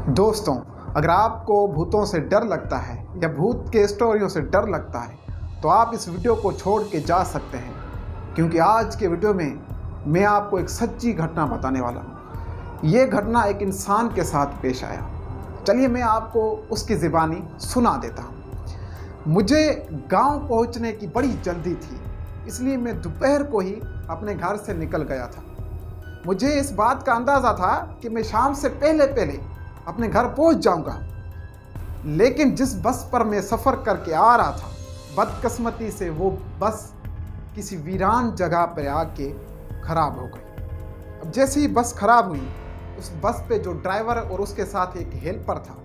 दोस्तों, अगर आपको भूतों से डर लगता है या भूत के स्टोरियों से डर लगता है तो आप इस वीडियो को छोड़ के जा सकते हैं, क्योंकि आज के वीडियो में मैं आपको एक सच्ची घटना बताने वाला हूँ। ये घटना एक इंसान के साथ पेश आया। चलिए मैं आपको उसकी ज़बानी सुना देता हूँ। मुझे गांव पहुँचने की बड़ी जल्दी थी, इसलिए मैं दोपहर को ही अपने घर से निकल गया था। मुझे इस बात का अंदाज़ा था कि मैं शाम से पहले पहले अपने घर पहुंच जाऊंगा, लेकिन जिस बस पर मैं सफ़र करके आ रहा था, बदकिस्मती से वो बस किसी वीरान जगह पर आके ख़राब हो गई। अब जैसे ही बस ख़राब हुई, उस बस पे जो ड्राइवर और उसके साथ एक हेल्पर था,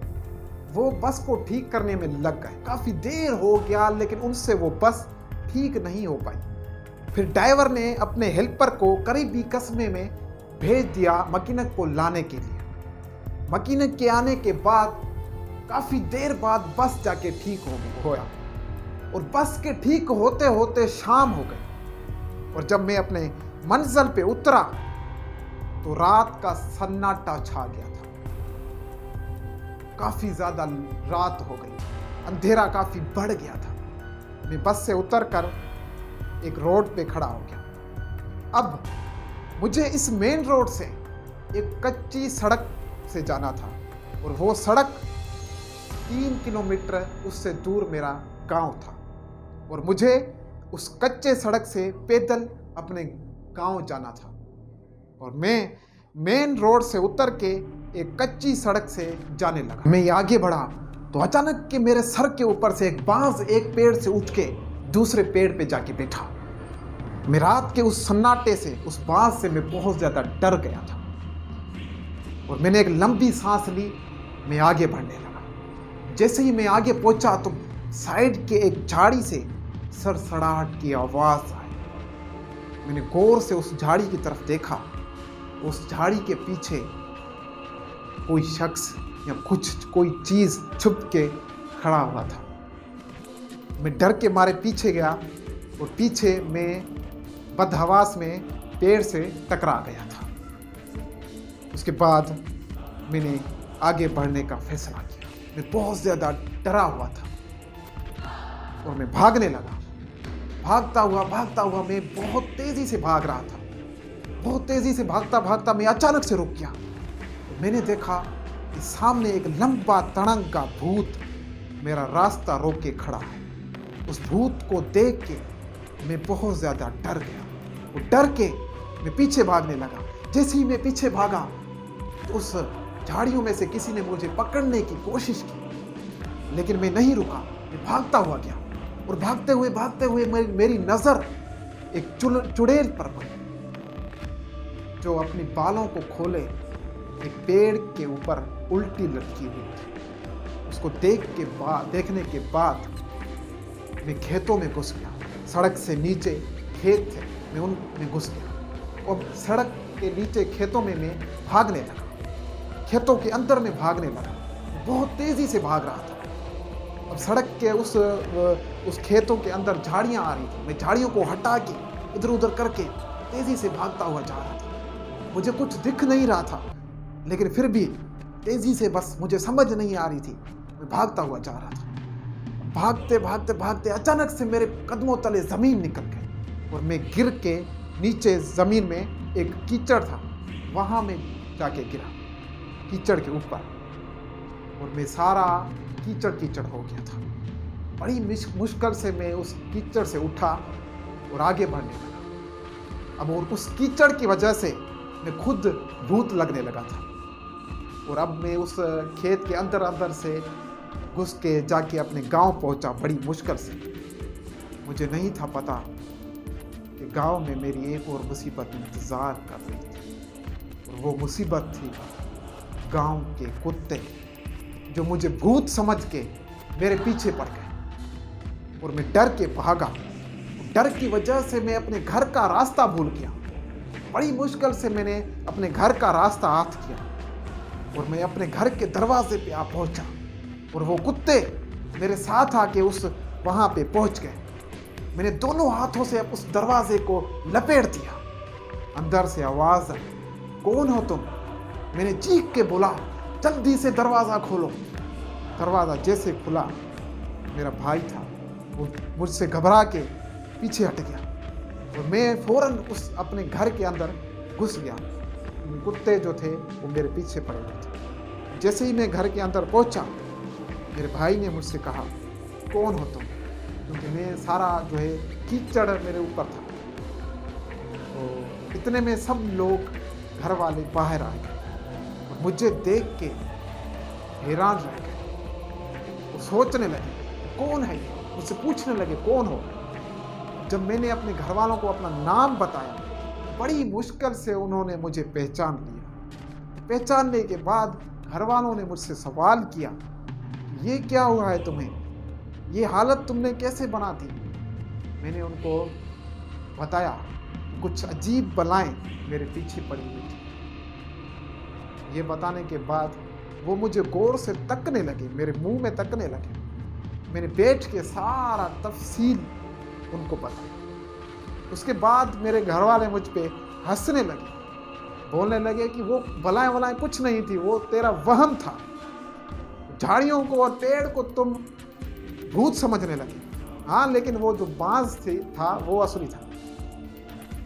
वो बस को ठीक करने में लग गए। काफ़ी देर हो गया, लेकिन उनसे वो बस ठीक नहीं हो पाई। फिर ड्राइवर ने अपने हेल्पर को करीबी कस्बे में भेज दिया मैकेनिक को लाने के लिए। मैकेनिक के आने के बाद काफ़ी देर बाद बस जाके ठीक होया और बस के ठीक होते होते शाम हो गई। और जब मैं अपने मंजिल पे उतरा तो रात का सन्नाटा छा गया था। काफ़ी ज़्यादा रात हो गई, अंधेरा काफ़ी बढ़ गया था। मैं बस से उतरकर एक रोड पे खड़ा हो गया। अब मुझे इस मेन रोड से एक कच्ची सड़क से जाना था और वो सड़क 3 किलोमीटर उससे दूर मेरा गांव था और मुझे उस कच्चे सड़क से पैदल अपने गांव जाना था। और मैं मेन रोड से उतर के एक कच्ची सड़क से जाने लगा। मैं आगे बढ़ा तो अचानक के मेरे सर के ऊपर से एक बांस एक पेड़ से उठ के दूसरे पेड़ पे जाके बैठा। मैं रात के उस सन्नाटे से, उस बांस से मैं बहुत ज़्यादा डर गया था और मैंने एक लंबी सांस ली। मैं आगे बढ़ने लगा। जैसे ही मैं आगे पहुंचा तो साइड के एक झाड़ी से सड़सड़ाहट की आवाज़ आई। मैंने गौर से उस झाड़ी की तरफ देखा। उस झाड़ी के पीछे कोई शख्स या कोई चीज़ छुप के खड़ा हुआ था। मैं डर के मारे पीछे गया और पीछे मैं बदहवास में पेड़ से टकरा गया था। उसके बाद मैंने आगे बढ़ने का फैसला किया। मैं बहुत ज़्यादा डरा हुआ था और मैं भागने लगा। भागता हुआ मैं बहुत तेज़ी से भाग रहा था। बहुत तेज़ी से भागता भागता मैं अचानक से रुक गया। तो मैंने देखा कि सामने एक लंबा तड़ंग का भूत मेरा रास्ता रोक के खड़ा है। उस भूत को देख के मैं बहुत ज़्यादा डर गया और डर के मैं पीछे भागने लगा। जैसे ही मैं पीछे भागा, उस झाड़ियों में से किसी ने मुझे पकड़ने की कोशिश की, लेकिन मैं नहीं रुका। मैं भागता हुआ गया और भागते हुए मेरी नज़र एक चुड़ैल पर पड़ी, जो अपनी बालों को खोले एक पेड़ के ऊपर उल्टी लटकी हुई थी। उसको देखने के बाद मैं खेतों में घुस गया। सड़क से नीचे खेत थे, मैं उनमें घुस गया और सड़क के नीचे खेतों में मैं भागने लगा। खेतों के अंदर में भागने लगा, बहुत तेज़ी से भाग रहा था। अब सड़क के उस खेतों के अंदर झाड़ियाँ आ रही थी। मैं झाड़ियों को हटा के इधर उधर करके तेज़ी से भागता हुआ जा रहा था। मुझे कुछ दिख नहीं रहा था, लेकिन फिर भी तेज़ी से, बस मुझे समझ नहीं आ रही थी, मैं भागता हुआ जा रहा था। भागते अचानक से मेरे कदमों तले ज़मीन निकल गई और मैं गिर के नीचे ज़मीन में एक कीचड़ था, वहाँ मैं जाके गिरा कीचड़ के ऊपर और मैं सारा कीचड़ हो गया था। बड़ी मुश्किल से मैं उस कीचड़ से उठा और आगे बढ़ने लगा। अब और उस कीचड़ की वजह से मैं खुद भूत लगने लगा था और अब मैं उस खेत के अंदर से घुस के जाके अपने गांव पहुंचा बड़ी मुश्किल से। मुझे नहीं था पता कि गांव में मेरी एक और मुसीबत इंतज़ार कर रही थी और वो मुसीबत थी गांव के कुत्ते, जो मुझे भूत समझ के मेरे पीछे पड़ गए और मैं डर के भागा। डर की वजह से मैं अपने घर का रास्ता भूल गया। बड़ी मुश्किल से मैंने अपने घर का रास्ता हाथ किया और मैं अपने घर के दरवाजे पे आ पहुंचा और वो कुत्ते मेरे साथ आके वहाँ पे पहुंच गए। मैंने दोनों हाथों से उस दरवाजे को लपेट दिया। अंदर से आवाज़ आई, कौन हो तुम? मैंने चीख के बोला, जल्दी से दरवाज़ा खोलो। दरवाज़ा जैसे खुला, मेरा भाई था वो मुझसे घबरा के पीछे हट गया और मैं फौरन उस अपने घर के अंदर घुस गया। कुत्ते जो थे वो मेरे पीछे पड़े हुए थे। जैसे ही मैं घर के अंदर पहुंचा, मेरे भाई ने मुझसे कहा, कौन हो तुम? क्योंकि मैं सारा जो है कीचड़ मेरे ऊपर था। तो इतने में सब लोग, घर वाले बाहर आ गए और मुझे देख के हैरान रह गए। वो सोचने लगे कौन है ये, मुझसे पूछने लगे कौन हो। जब मैंने अपने घर वालों को अपना नाम बताया, बड़ी मुश्किल से उन्होंने मुझे पहचान लिया। पहचानने के बाद घर वालों ने मुझसे सवाल किया, ये क्या हुआ है तुम्हें, ये हालत तुमने कैसे बना दी? मैंने उनको बताया कुछ अजीब बलाएं मेरे पीछे पड़ी हुई थी। ये बताने के बाद वो मुझे गौर से तकने लगे, मेरे मुंह में तकने लगे। मैंने बैठ के सारा तफसील उनको बताया। उसके बाद मेरे घर वाले मुझ पे हंसने लगे, बोलने लगे कि वो बलाएं वलाएं कुछ नहीं थी, वो तेरा वहम था। झाड़ियों को और पेड़ को तुम भूत समझने लगे। हाँ, लेकिन वो जो बांस था वो असली था।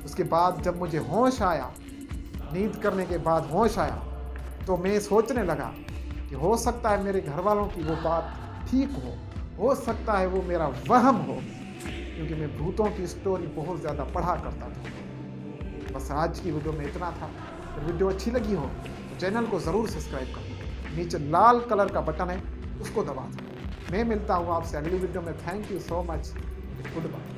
उसके बाद जब मुझे होश आया, नींद करने के बाद होश आया, तो मैं सोचने लगा कि हो सकता है मेरे घर वालों की वो बात ठीक हो सकता है वो मेरा वहम हो, क्योंकि मैं भूतों की स्टोरी बहुत ज़्यादा पढ़ा करता था। बस आज की वीडियो में इतना था। अगर वीडियो अच्छी लगी हो तो चैनल को ज़रूर सब्सक्राइब करें। नीचे लाल कलर का बटन है, उसको दबा दें। मैं मिलता हूँ आपसे अगली वीडियो में। Thank you so much. Good bye.